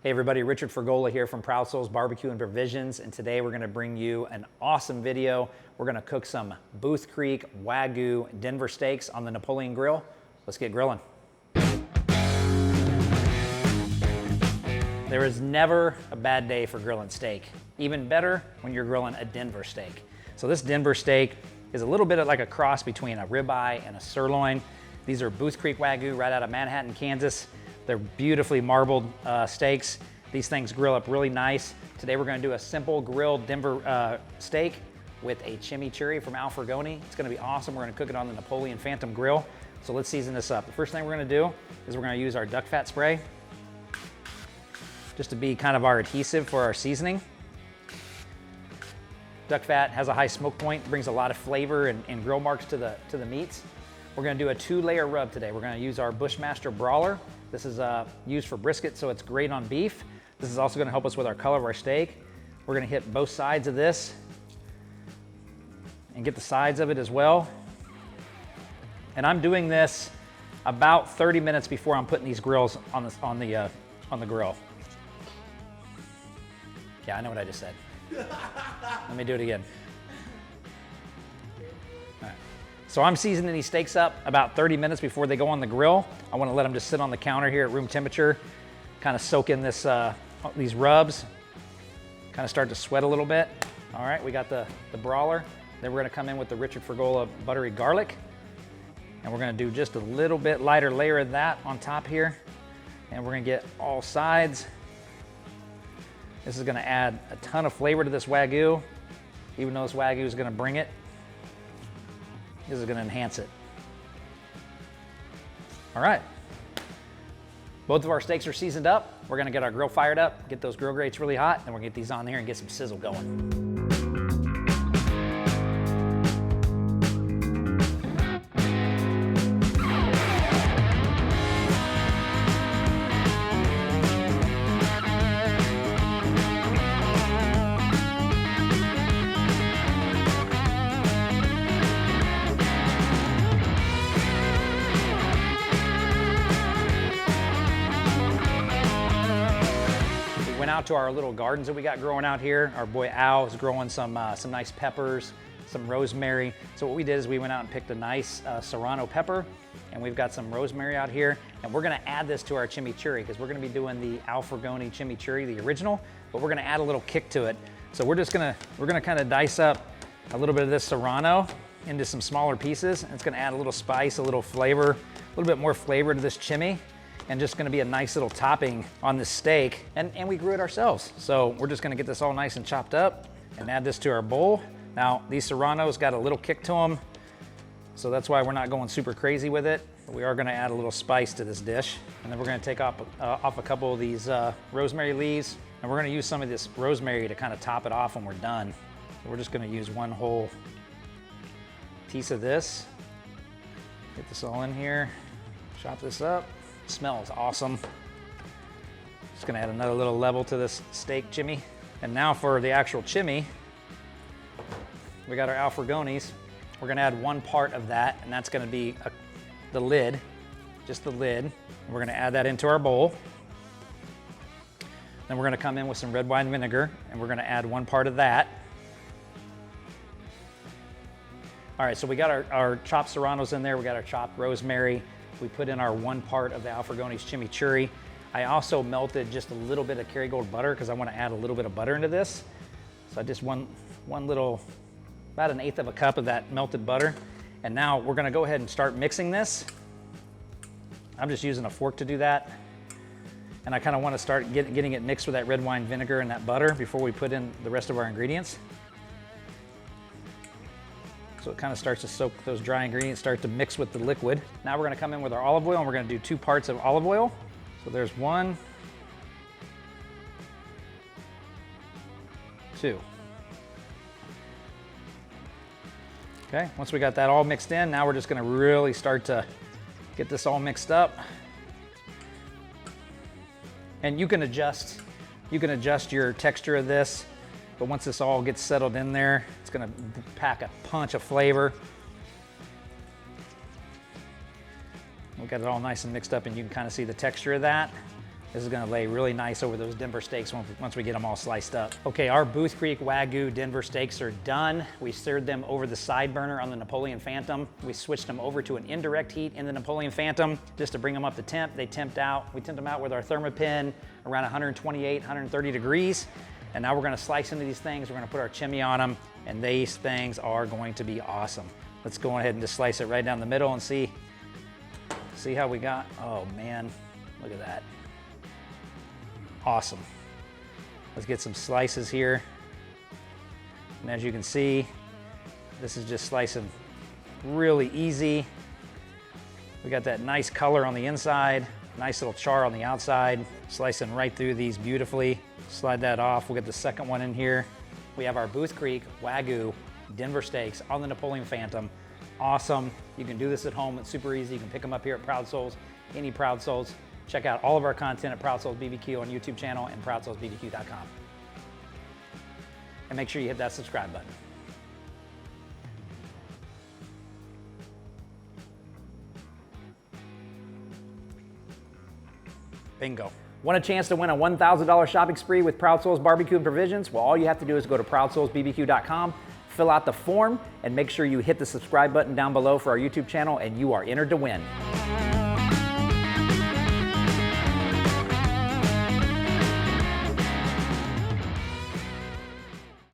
Hey everybody, Richard Fergola here from Proud Souls Barbecue and Provisions, and today we're gonna bring you an awesome video. We're gonna cook some Booth Creek Wagyu Denver steaks on the Napoleon Grill. Let's get grilling. There is never a bad day for grilling steak. Even better when you're grilling a Denver steak. So this Denver steak is a little bit like a cross between a ribeye and a sirloin. These are Booth Creek Wagyu right out of Manhattan, Kansas. They're beautifully marbled steaks. These things grill up really nice. Today we're gonna do a simple grilled Denver steak with a chimichurri from Al Fergoni. It's gonna be awesome. We're gonna cook it on the Napoleon Phantom Grill. So let's season this up. The first thing we're gonna do is we're gonna use our duck fat spray just to be kind of our adhesive for our seasoning. Duck fat has a high smoke point, brings a lot of flavor and grill marks to the meats. We're gonna do a 2-layer rub today. We're gonna use our Bushmaster Brawler. This is used for brisket, so it's great on beef. This is also gonna help us with our color of our steak. We're gonna hit both sides of this and get the sides of it as well. And I'm doing this about 30 minutes before I'm putting these grills on the grill. Yeah, I know what I just said. Let me do it again. All right. So I'm seasoning these steaks up about 30 minutes before they go on the grill. I want to let them just sit on the counter here at room temperature, kind of soak in this these rubs, kind of start to sweat a little bit. All right, we got the brawler. Then we're going to come in with the Richard Fergola buttery garlic, and we're going to do just a little bit lighter layer of that on top here, and we're going to get all sides. This is gonna add a ton of flavor to this Wagyu. Even though this Wagyu is gonna bring it, this is gonna enhance it. All right. Both of our steaks are seasoned up. We're gonna get our grill fired up, get those grill grates really hot, and we're gonna get these on there and get some sizzle going. Went out to our little gardens that we got growing out here. Our boy Al is growing some nice peppers, some rosemary. So what we did is we went out and picked a nice serrano pepper, and we've got some rosemary out here. And we're gonna add this to our chimichurri because we're gonna be doing the Al Fergoni chimichurri, the original, but we're gonna add a little kick to it. So we're gonna kind of dice up a little bit of this serrano into some smaller pieces. And it's gonna add a little spice, a little flavor, a little bit more flavor to this chimi, and just gonna be a nice little topping on this steak. And we grew it ourselves. So we're just gonna get this all nice and chopped up and add this to our bowl. Now, these serranos got a little kick to them, so that's why we're not going super crazy with it. But we are gonna add a little spice to this dish. And then we're gonna take off a couple of these rosemary leaves, and we're gonna use some of this rosemary to kind of top it off when we're done. So we're just gonna use one whole piece of this. Get this all in here, chop this up. Smells awesome. Just gonna add another little level to this steak chimi. And now for the actual chimi, we got our Al Fergonis. We're gonna add one part of that, and that's gonna be the lid, just the lid. And we're gonna add that into our bowl. Then we're gonna come in with some red wine vinegar, and we're gonna add one part of that. All right, so we got our chopped serranos in there. We got our chopped rosemary. We put in our one part of the Al Fergoni's chimichurri. I also melted just a little bit of Kerrygold butter because I want to add a little bit of butter into this. So I just one little, about 1/8 cup of that melted butter. And now we're going to go ahead and start mixing this. I'm just using a fork to do that. And I kind of want to start getting it mixed with that red wine vinegar and that butter before we put in the rest of our ingredients. So it kind of starts to soak those dry ingredients, start to mix with the liquid. Now we're gonna come in with our olive oil, and we're gonna do 2 parts of olive oil. So there's 1, 2. Okay, once we got that all mixed in, now we're just gonna really start to get this all mixed up. And you can adjust your texture of this. But once this all gets settled in there, it's gonna pack a punch of flavor. We got it all nice and mixed up, and you can kind of see the texture of that. This is gonna lay really nice over those Denver steaks once we get them all sliced up. Okay, our Booth Creek Wagyu Denver steaks are done. We seared them over the side burner on the Napoleon Phantom. We switched them over to an indirect heat in the Napoleon Phantom just to bring them up to temp. They temped out. We temped them out with our Thermopin around 128, 130 degrees. And now we're gonna slice into these things. We're gonna put our chimney on them, and these things are going to be awesome. Let's go ahead and just slice it right down the middle and see how we got. Oh man, look at that. Awesome. Let's get some slices here. And as you can see, this is just slicing really easy. We got that nice color on the inside, nice little char on the outside, slicing right through these beautifully. Slide that off. We'll get the second one in here. We have our Booth Creek Wagyu Denver steaks on the Napoleon Phantom. Awesome. You can do this at home. It's super easy. You can pick them up here at Proud Souls, any Proud Souls. Check out all of our content at Proud Souls BBQ on YouTube channel and ProudSoulsBBQ.com. And make sure you hit that subscribe button. Bingo. Want a chance to win a $1,000 shopping spree with Proud Souls Barbecue and Provisions? Well, all you have to do is go to ProudSoulsBBQ.com, fill out the form, and make sure you hit the subscribe button down below for our YouTube channel, and you are entered to win.